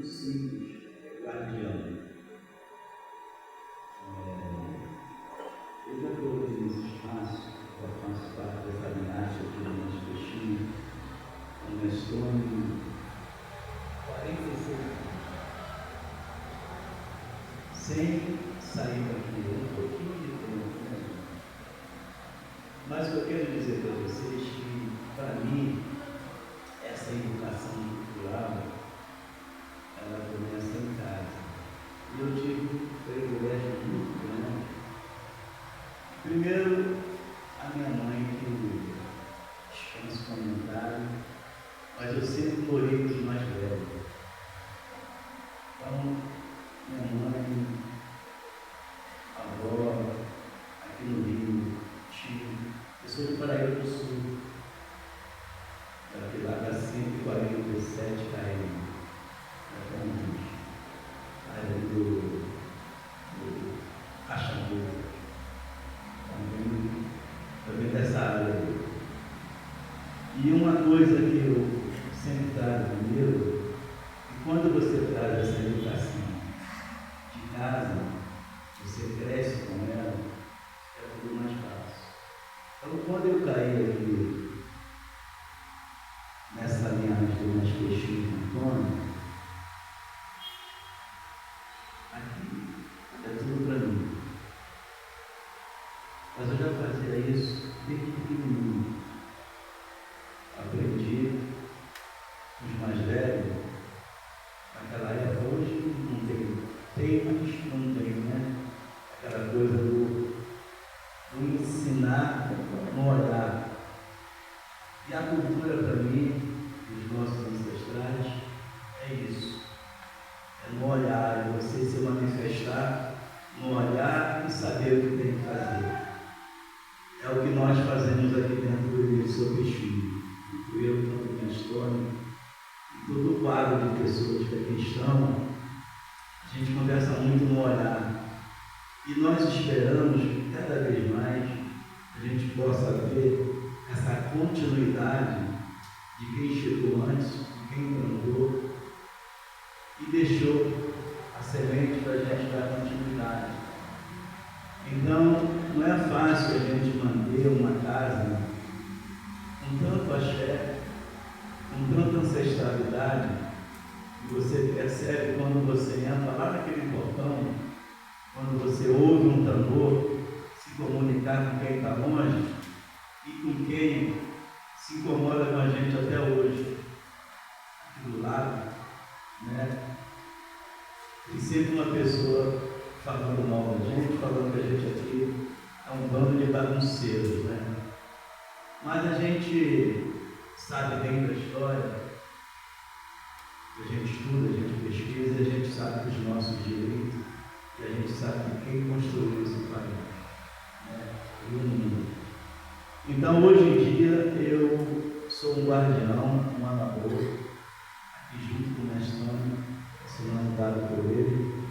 muito simples, guardião. Eu já coloquei nesse espaço, já faço parte dessa linhagem aqui no nosso peixinho, onde estou em 46 anos. Sem sair daqui um pouquinho de tempo, né? Mas o que eu quero dizer para vocês é que, para mim, essa educação cultural, ela começa em casa. E eu tive um privilégio muito grande. Primeiro, a minha mãe, que dispensa comentário, mas eu sempre morei com os mais velhos. Então, minha mãe, avó, aqui no Rio, tio, eu sou de Paraíba do Sul, daqui lá da 147 km, ali do Caxambu, também dessa área. E uma coisa que eu sempre trago comigo, que quando você traz essa educação de casa, você cresce com ela, é tudo mais fácil. Então, quando eu caí aqui nessa linhagem do mais peixinho com Antônio, aqui é tudo para mim. Mas eu já fazia isso desde pequenininho. Aprendi com os mais velhos. Naquela época, hoje não tem, mas não tem, né? Aquela coisa do ensinar no olhar. E a cultura, para mim, dos nossos ancestrais, é isso. É no olhar, é você se manifestar no olhar e saber o que tem que fazer. É o que nós fazemos aqui dentro do Início Peixinho. Eu, tanto minha história, e todo o quadro de pessoas que aqui estão, a gente conversa muito no olhar. E nós esperamos que cada vez mais a gente possa ver essa continuidade de quem chegou antes, de quem plantou e deixou a semente para a gente dar continuidade. Então, não é fácil a gente manter uma casa com tanto axé, com tanta ancestralidade, que você percebe quando você entra lá naquele portão, quando você ouve um tambor se comunicar com quem está longe e com quem se incomoda com a gente até hoje, aqui do lado, né? E sempre uma pessoa falando mal da gente, falando que a gente aqui é um bando de bagunceiros, né? Mas a gente sabe bem da história, a gente estuda, a gente pesquisa, a gente sabe dos nossos direitos, e a gente sabe de quem construiu esse país, né? E o mundo. Então, hoje em dia, eu sou um guardião, um amador, aqui junto com o Mestrano, assinando dado por ele.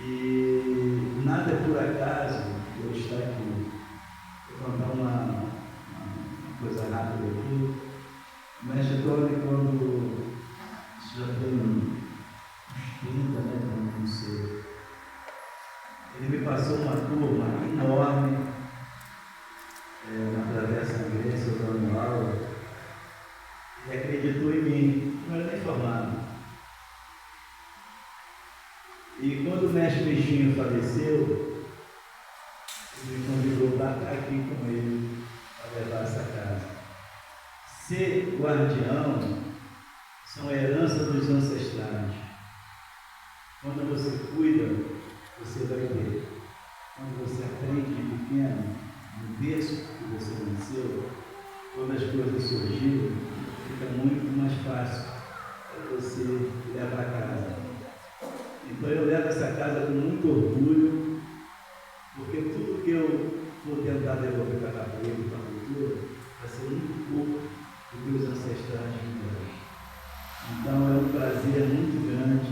E nada é por acaso eu estar aqui. Vou contar uma coisa rápida aqui. O mestre Antônio, quando isso já tem uns 30, né, não sei, ele me passou uma turma enorme na Travessa Grécia, dando aula, e acreditou em mim, não era nem formado. E quando o mestre Peixinho faleceu, ele me convidou para estar aqui com ele, para levar essa casa. Ser guardião são a herança dos ancestrais. Quando você cuida, você vai ter. Quando você aprende de pequeno, no berço que você nasceu, quando as coisas surgiram, fica muito mais fácil para você levar a casa. Então eu levo essa casa com muito orgulho, porque tudo que eu vou tentar devolver para a capoeira e para a cultura vai ser muito pouco do que os ancestrais me deram. Então é um prazer muito grande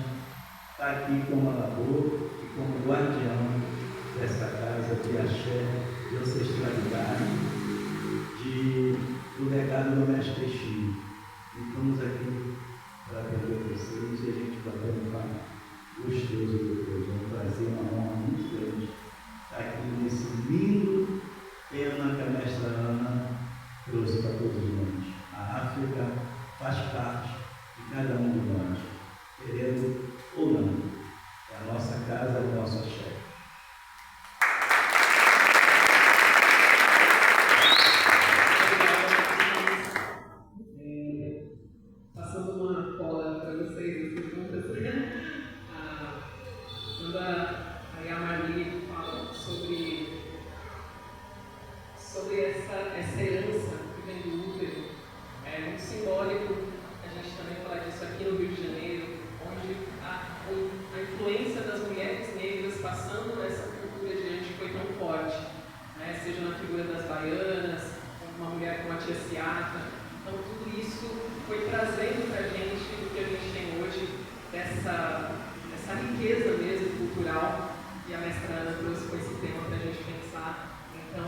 estar aqui como amador e como guardião dessa casa de axé, de ancestralidade, do legado do mestre Peixinho. E estamos aqui para atender vocês e a gente vai cada um de nós, querendo ou não. É a nossa casa, é o nosso axé. Passando uma cola para vocês, perguntas. Quando a Marli fala sobre essa herança que vem do útero, é muito simbólico a gente também falar disso aqui no Rio de Janeiro, onde a influência das mulheres negras passando essa cultura adiante foi tão forte, né? Seja na figura das baianas, uma mulher como a tia Ciata. Então tudo isso foi trazendo para a gente o que a gente tem hoje, essa riqueza mesmo cultural, e a mestra Ana trouxe com esse tema para a gente pensar. Então,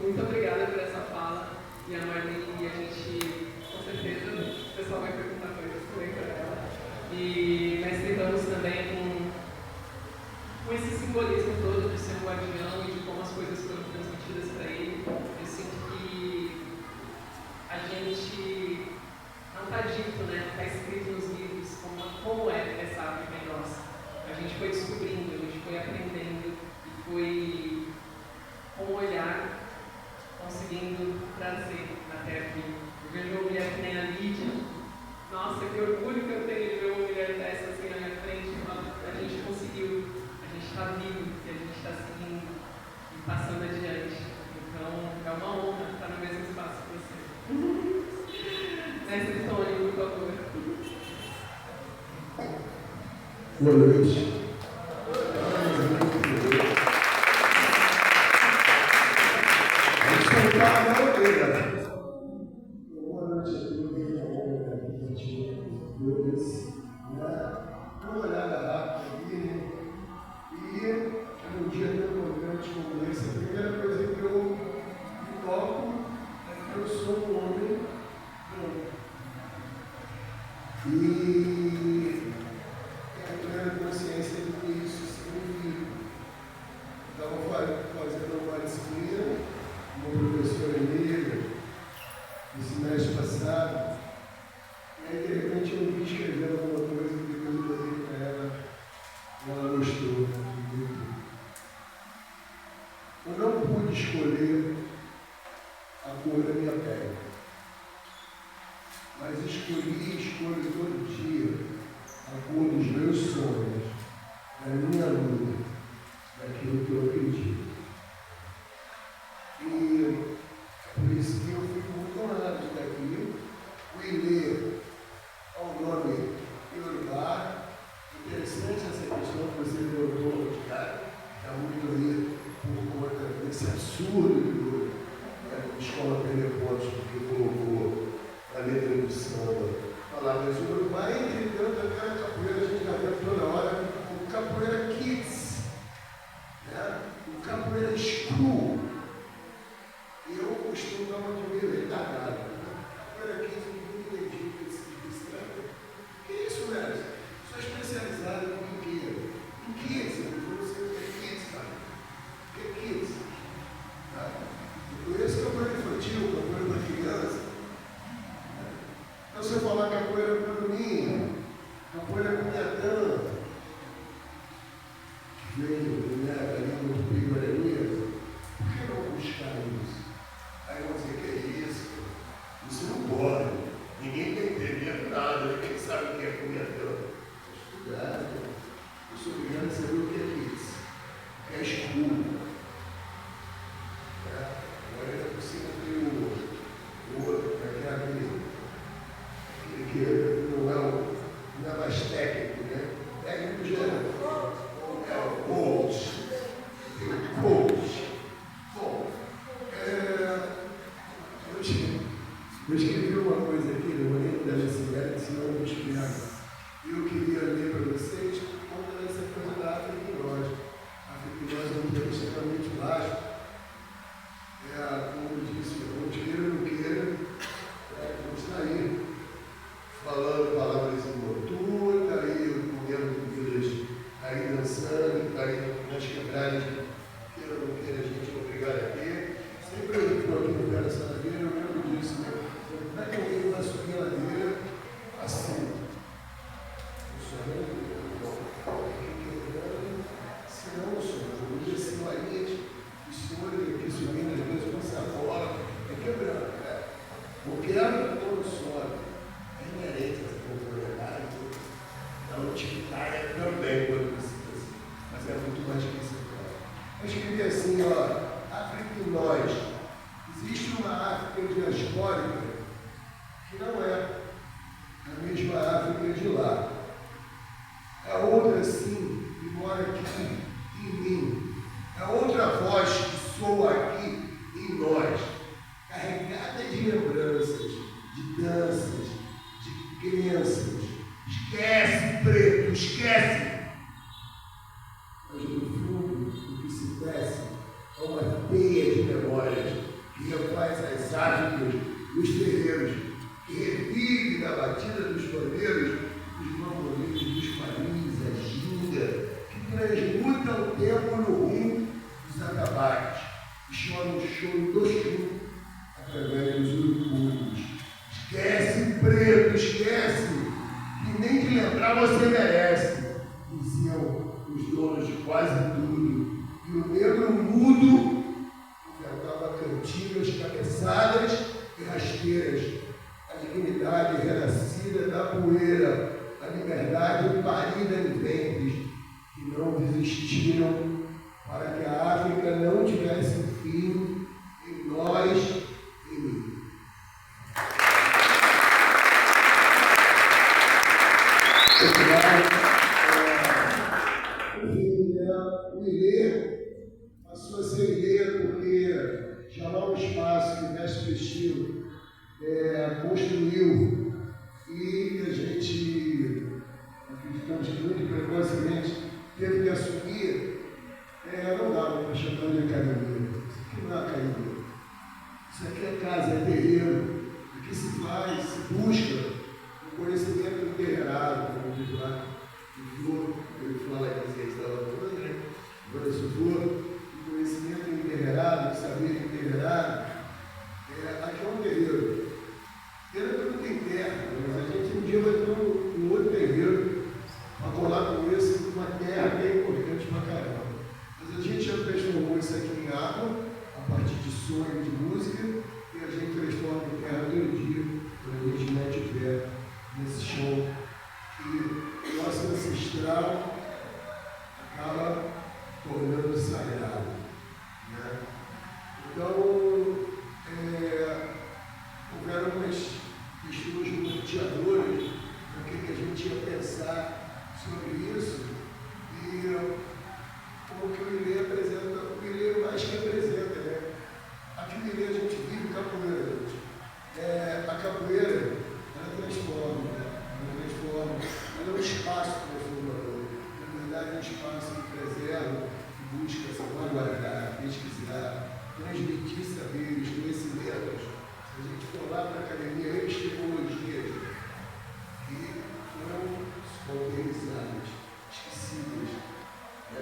muito obrigada por essa fala, e a Marli, e a gente, com certeza, o pessoal vai perguntar coisas também para ela. E mestre Ramos também com esse simbolismo todo de ser um guardião e de como as coisas foram transmitidas para ele. Eu sinto que a gente não está dito, né? Não está escrito nos livros como é essa África em nós. A gente foi descobrindo, a gente foi aprendendo e foi, com o olhar, conseguindo trazer até aqui. Eu vejo uma mulher que nem a Lídia. Nossa, que orgulho que eu tenho de ver uma mulher dessa assim na minha frente. A gente conseguiu, a gente está vivo e a gente está seguindo e passando adiante. Então, é uma honra estar no mesmo espaço que você. Mestre Tony, por favor. Boa noite. Uma olhada rápida aqui, né? E num dia tão importante como esse, a primeira coisa que eu me toco é que eu sou um homem branco. E tenho a plena consciência do que isso significa. Estava fazendo uma disciplina, uma professora negra, no semestre passado, e aí de repente eu vi escrevendo alguma coisa que depois eu botei para ela, e ela gostou muito. Eu não pude escolher a cor da minha pele, mas escolho todo dia a cor dos meus sonhos, da minha luta, daquilo que eu acredito. E por isso que eu fico muito honrado de estar aqui. Fui ler ao nome Yorubá. Interessante essa questão que você levantou, está muito ali por conta desse absurdo que a escola Pentecoste, que colocou a letra do samba, palavras de Yorubá. Entretanto, aquela capoeira a gente já vê toda hora, o capoeira kids, né? O capoeira school. Eu costumo dar uma de meio retardado. Capoeira kids, muito entendi o que se trata. Que isso, mestre? Sou especializado em quê? Em kids, eu não sei o que é kids, cara. O que é kids? Tá? Eu conheço capoeira infantil, capoeira para criança. Então, se eu falar capoeira para mim, capoeira com minha dama, que veio da língua do Piguaranias, por que não buscar isso? Aí vão dizer que é isso. Isso não pode. Ninguém está entendendo nada, ninguém sabe o que é punhadão. Estudado. Eu sou obrigado a saber o que é isso. É escuro. Agora ainda por cima tem o outro, que é a vida. Que não é mais técnico, né? Técnico geral. É o coach. Tem o coach. Bom, eu escrevi uma coisa aqui, no momento da necessidade, senão eu vou explicar. crenças. Esquece, preto, esquece. Mas no fundo, o que se desce é uma teia de memórias que refaz as ávidas dos terreiros, que revive na batida dos pandeiros, dos bambolins, dos paris, a ginga, que transmuta o tempo no rum dos atabaques, que chora o choro do chum através dos urubus. Esquece, preto, esquece, que nem de lembrar você merece, diziam os donos de quase tudo, e o negro mudo inventava cantigas, cabeçadas e rasteiras, a dignidade renascida da poeira, a liberdade parida em ventres, que não desistiram para que a África não tivesse fim em nós, em mim. O Ilê passou a ser Ilê porque já há um espaço que o mestre Vestil construiu e a gente, acreditamos que muito precocemente, teve que assumir. Não dava para chamar de academia. Isso aqui não é academia. Isso aqui é casa, é terreiro. Aqui se faz, se busca o conhecimento enterrado, como diz lá. Ele fala que você estava falando, né? Agora, se for o conhecimento enterrado, o saber enterrado, aqui é um terreiro. Terreiro não tem terra, mas a gente um dia vai ter um outro terreiro para colar com esse, uma terra que é importante para caramba. Mas a gente já transformou isso aqui em água, a partir de sonho, de música, e a gente transforma em terra todo dia, quando a gente mete o pé nesse chão. E o nosso ancestral acaba tornando sagrado. Né? Então, houveram umas questões norteadoras do que a gente ia pensar sobre isso, e como que o Ilê apresenta, o Ilê mais que apresenta, né? Aqui no Ilê a gente vive capoeira, gente. A capoeira, ela transforma, ela é um espaço transformador. Na verdade, é um espaço que preserva, que busca salvaguardar, pesquisar, transmitir saberes, conhecimentos. Se a gente for lá para a academia, epistemologias que foram pulverizadas, esquecidas,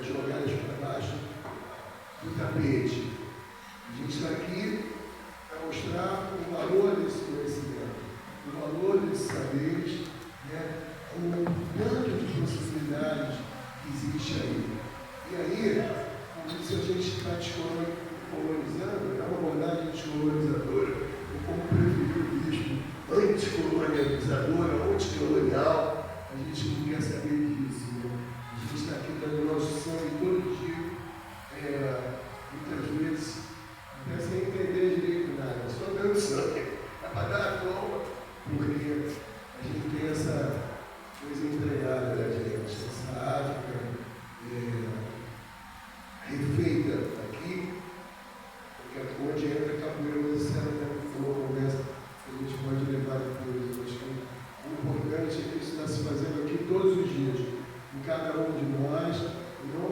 jogadas para baixo do tapete. A gente está aqui para mostrar o valor desse conhecimento, o valor desses saberes, né? O tanto de possibilidades que existe aí. E aí, como se a gente está descolonizando, é uma abordagem descolonizadora, ou como preferiu o bispo, anticolonializadora, anticolonial, a gente não quer saber disso. Né? A gente está aqui dando nosso sangue todo dia, muitas vezes, até sem entender direito nada, só dando sangue, é para dar a prova, porque a gente tem essa coisa entregada da gente, essa África refeita aqui, porque onde entra a capoeira, mas essa é uma conversa que a gente pode levar depois. Eu acho que o importante é que isso está se fazendo aqui todos os dias, em cada um de nós, não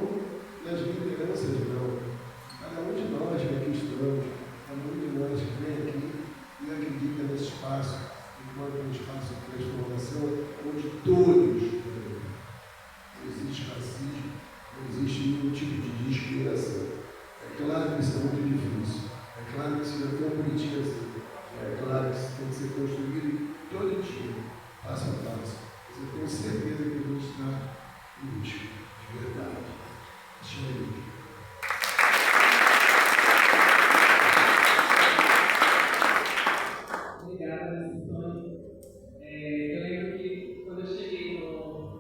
nas lideranças, não. Cada um de nós que aqui estamos, cada um de nós que vem aqui e acredita nesse espaço, enquanto um espaço de transformação, onde todos, não existe racismo, não existe nenhum tipo de discriminação. É claro que isso é muito difícil, é claro que isso não é tão bonitinho assim, é claro que isso tem que ser construído todo dia, passo a passo. Mas eu tenho certeza que a gente está em busca de verdade. Deixa eu ir. Obrigada, Antônio. Eu lembro que quando eu cheguei no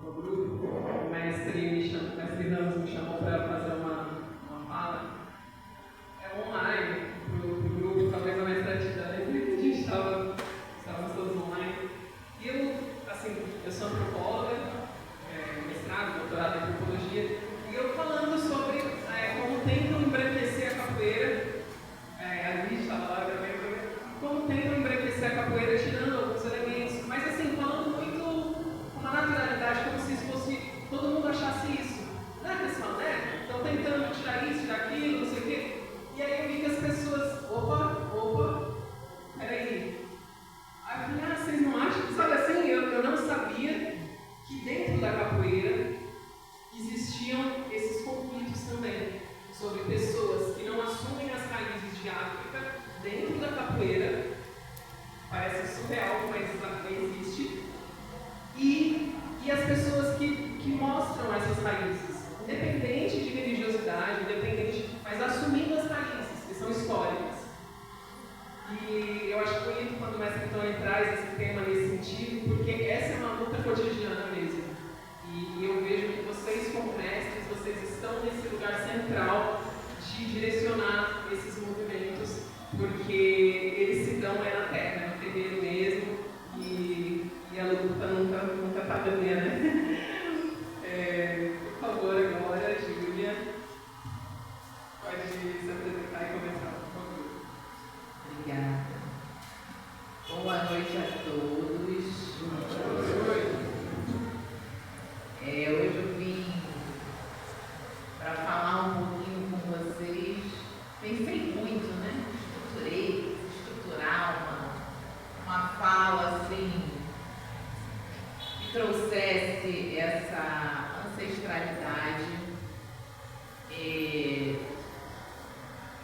trouxesse essa ancestralidade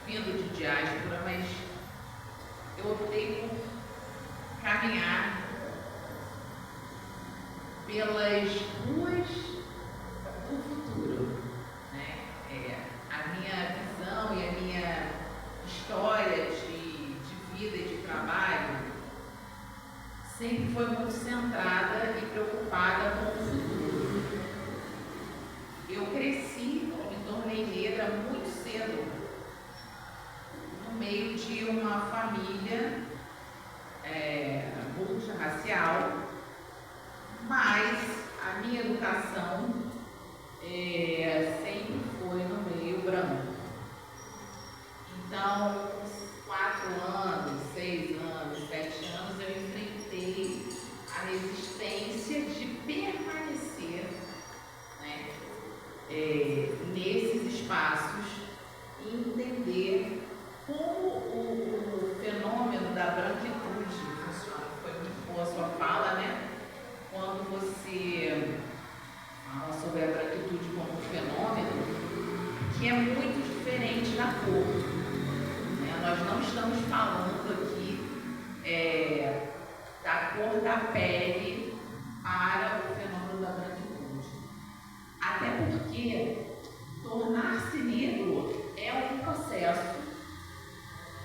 vindo de diáspora, mas eu optei por caminhar pelas ruas do futuro, né? A minha visão e a minha história de vida e de trabalho sempre foi muito centrada e preocupada com o futuro. Eu cresci, me tornei negra muito cedo, no meio de uma família multirracial, mas a minha educação sempre foi no meio branco. Então, com 4 anos, 6 anos, 7 anos, eu enfrentei a resistência de permanecer, né, nesses espaços e entender como o fenômeno da branquitude funciona. Foi muito boa a sua fala, né? Quando você fala sobre a branquitude como um fenômeno que é muito diferente da cor. Nós não estamos falando aqui da cor da pele para o fenômeno da branquitude. Até porque tornar-se negro é um processo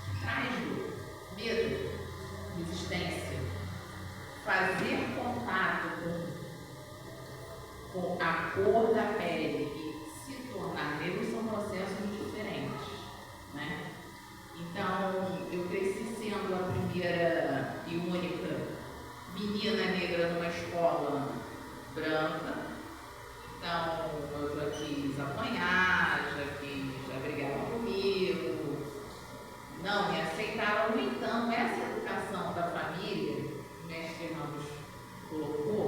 que traz medo, resistência. Fazer contato com a cor da pele e se tornar negro são processos diferentes, né? Então, eu cresci sendo a primeira e única menina negra numa escola branca. Então, eu já quis apanhar, já brigaram comigo, não me aceitaram. No entanto, essa educação da família, que o mestre Ramos colocou,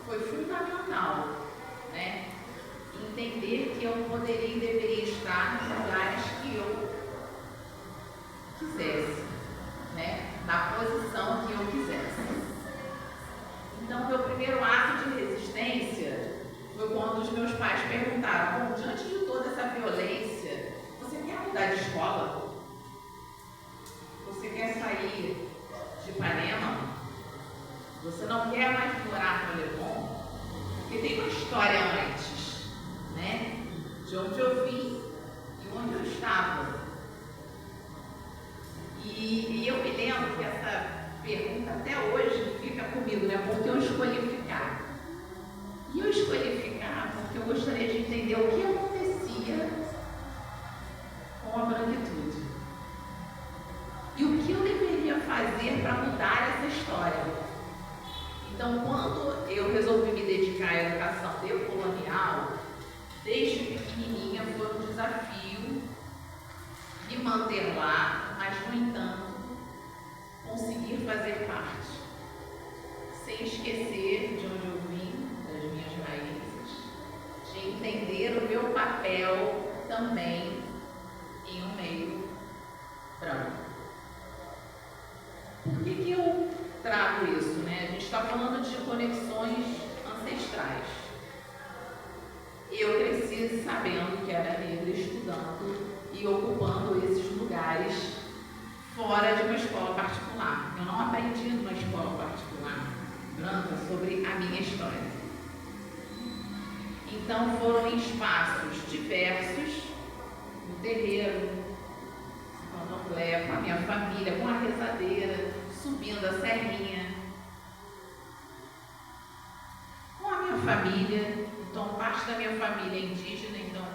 foi fundamental, né? Entender que eu poderia e deveria estar nos lugares que eu quisesse, né? Na posição que eu quisesse. Então, meu primeiro ato de resistência foi quando os meus pais perguntaram: bom, diante de toda essa violência, você quer mudar de escola? Você quer sair de Ipanema? Você não quer mais morar no Leblon? Porque tem uma história antes, né? De onde eu vim e onde eu estava. E eu me lembro que essa pergunta até hoje fica comigo, né? Porque eu escolhi ficar. E eu escolhi ficar porque eu gostaria de entender o que acontecia com a branquitude. E o que eu deveria fazer para mudar essa história. Então, quando eu resolvi me dedicar à educação decolonial, desde pequenininha foi um desafio me manter lá, mas, no entanto, conseguir fazer parte, sem esquecer de onde eu vim, das minhas raízes, de entender o meu papel também em um meio branco. Por que eu trago isso, né? A gente está falando de conexões ancestrais. Eu cresci sabendo que era negra, estudando e ocupando esses lugares fora de uma escola particular. Eu não aprendi numa escola particular branca sobre a minha história. Então foram em espaços diversos, no terreiro, no candomblé, com a minha família, com a rezadeira, subindo a serrinha, com a minha família. Então, parte da minha família é indígena, então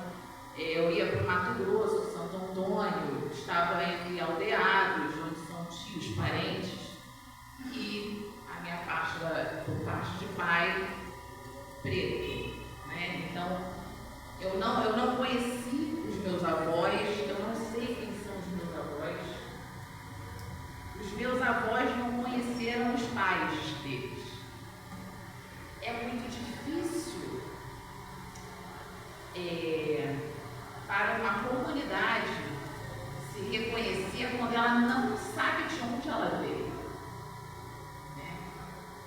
eu ia para o Mato Grosso, Santo Antônio, estava entre aldeados, onde são tios, parentes, e a minha parte, por parte de pai, preto, né? Então, eu não conheci os meus avós, eu não sei quem são os meus avós. Os meus avós não conheceram os pais deles. É muito difícil para uma comunidade se reconhecer quando ela não sabe de onde ela veio. Né?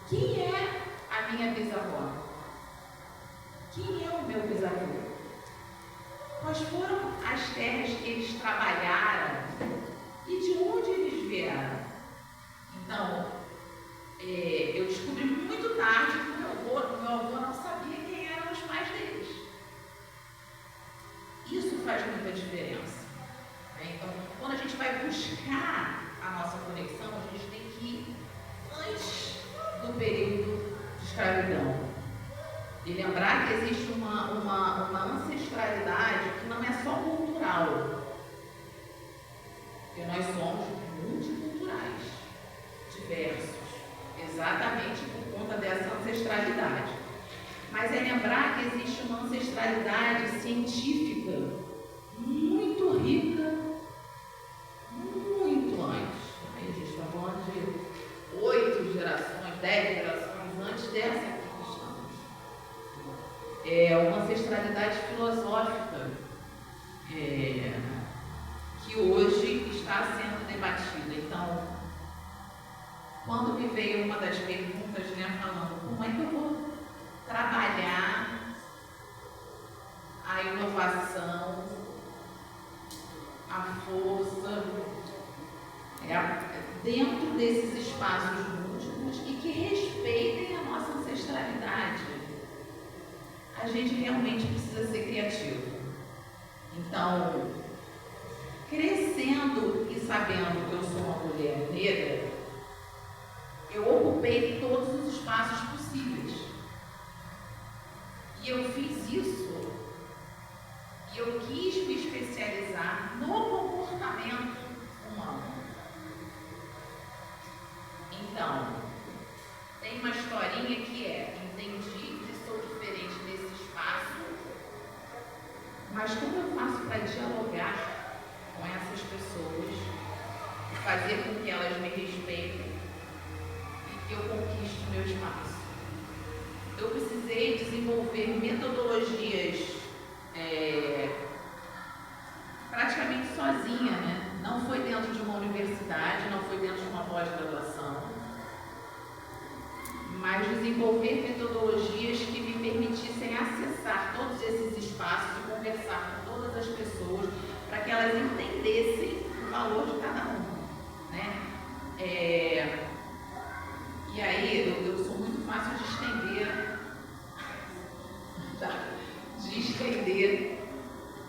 Quem é a minha bisavó? Quem é o meu bisavô? Quais foram as terras que eles trabalharam e de onde eles vieram? Então, eu descobri muito tarde que meu avô não sabia quem eram os pais deles. Isso faz muita diferença. Então, quando a gente vai buscar a nossa conexão, a gente tem que ir antes do período de escravidão. E lembrar que existe uma ancestralidade que não é só cultural. Porque nós somos multiculturais, diversos, exatamente por conta dessa ancestralidade. Mas é lembrar que existe uma ancestralidade científica muito rica, muito antes. A gente está falando de 8 gerações, 10 gerações antes dessa aqui que estamos. É uma ancestralidade filosófica que hoje está sendo debatida. Então, quando me veio uma das perguntas, falando como é que eu vou trabalhar a inovação, a força, dentro desses espaços múltiplos e que respeitem a nossa ancestralidade, a gente realmente precisa ser criativo. Então, crescendo e sabendo que eu sou uma mulher negra, eu ocupei todos os espaços possíveis. E eu fiz isso e eu quis me especializar no comportamento humano. Então, tem uma historinha que entendi que sou diferente nesse espaço, mas como eu faço para dialogar com essas pessoas e fazer com que elas me respeitem e que eu conquiste o meu espaço? Eu precisei desenvolver metodologias praticamente sozinha, né? Não foi dentro de uma universidade, não foi dentro de uma pós-graduação, mas desenvolver metodologias que me permitissem acessar todos esses espaços e conversar com todas as pessoas para que elas entendessem o valor de cada um, né? E aí eu sou muito fácil de estender,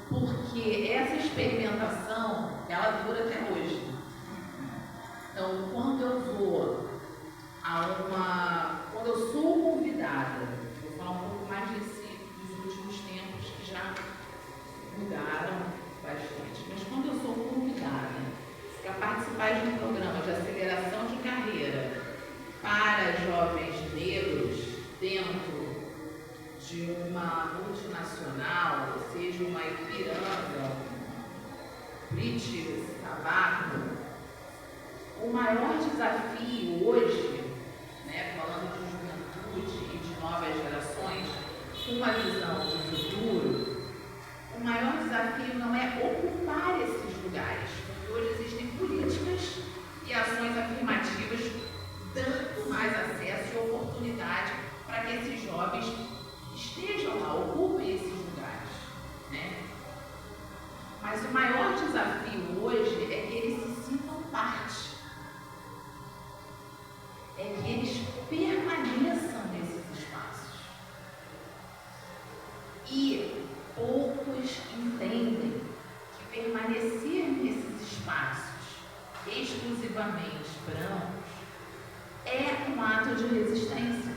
porque essa experimentação, ela dura até hoje. Então, quando eu vou quando eu sou convidada, vou falar um pouco mais dos últimos tempos que já mudaram bastante, mas quando eu sou convidada para participar de um programa de aceleração de carreira para jovens negros dentro de uma multinacional, seja uma Ipiranga, British Tabaco, o maior desafio hoje, falando de juventude e de novas gerações, com uma visão de futuro, o maior desafio não é ocupar esses lugares, porque hoje existem políticas e ações afirmativas dando mais acesso e oportunidade para que esses jovens estejam lá, ocupem esses lugares, né? Mas o maior desafio hoje é que eles se sintam parte, é que eles permaneçam nesses espaços. E poucos entendem que permanecer nesses espaços exclusivamente brancos é um ato de resistência.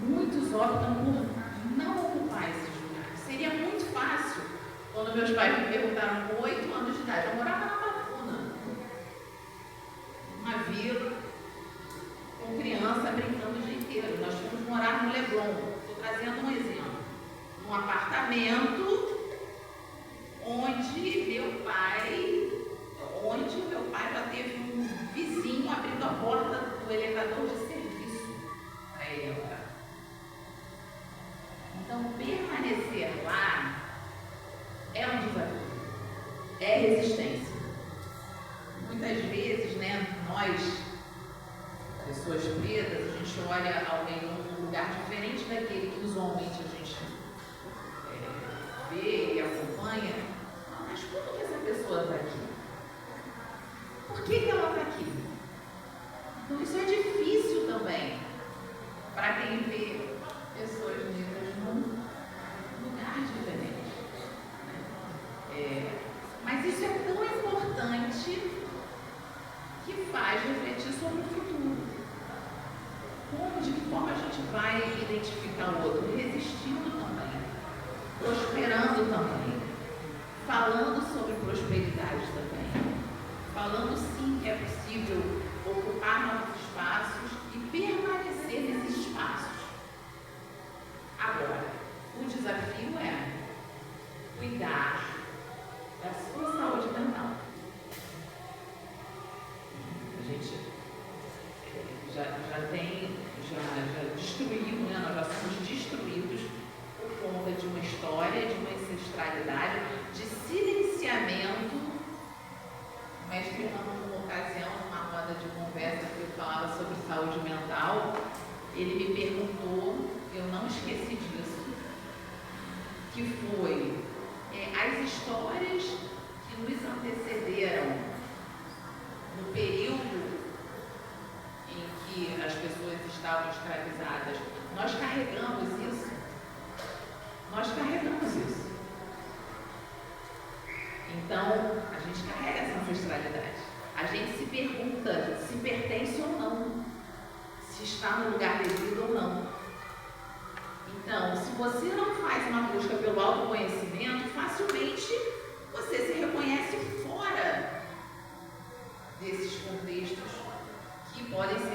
Muitos optam por não ocupar esses lugares. Seria muito fácil, quando meus pais me perguntaram com 8 anos de idade, eu morava na Pafuna, uma vila, com criança brincando o dia inteiro. Nós fomos morar no Leblon, estou trazendo um exemplo, num apartamento onde meu pai já teve um vizinho abrindo a porta do elevador de serviço para ele entrar. Então, permanecer lá é um desafio, é resistência. Muitas vezes, nós, pessoas pretas, a gente história alguém num lugar diferente daquele que usualmente a gente vê e acompanha, mas como que essa pessoa está aqui? Por que ela está aqui? Então isso é difícil também para quem vê pessoas negras num lugar diferente. Mas isso é tão importante que faz refletir sobre o futuro. De que forma a gente vai identificar o outro? Resistindo também, prosperando também, falando sobre prosperidade também, falando sim que é possível ocupar novos espaços e permanecer nesses espaços. Agora, o desafio é cuidar da sua saúde mental. A gente já destruiu, né? Nós já somos destruídos por conta de uma história, de uma ancestralidade, de silenciamento. O mestre Fernando, numa ocasião, numa roda de conversa que eu falava sobre saúde mental, ele me perguntou, eu não esqueci disso, que foi as histórias que nos antecederam no período em que as pessoas estavam escravizadas. Nós carregamos isso. Então, a gente carrega essa ancestralidade. A gente se pergunta se pertence ou não, se está no lugar devido ou não. Então, se você não faz uma busca pelo autoconhecimento, facilmente você se reconhece fora desses contextos que podem ser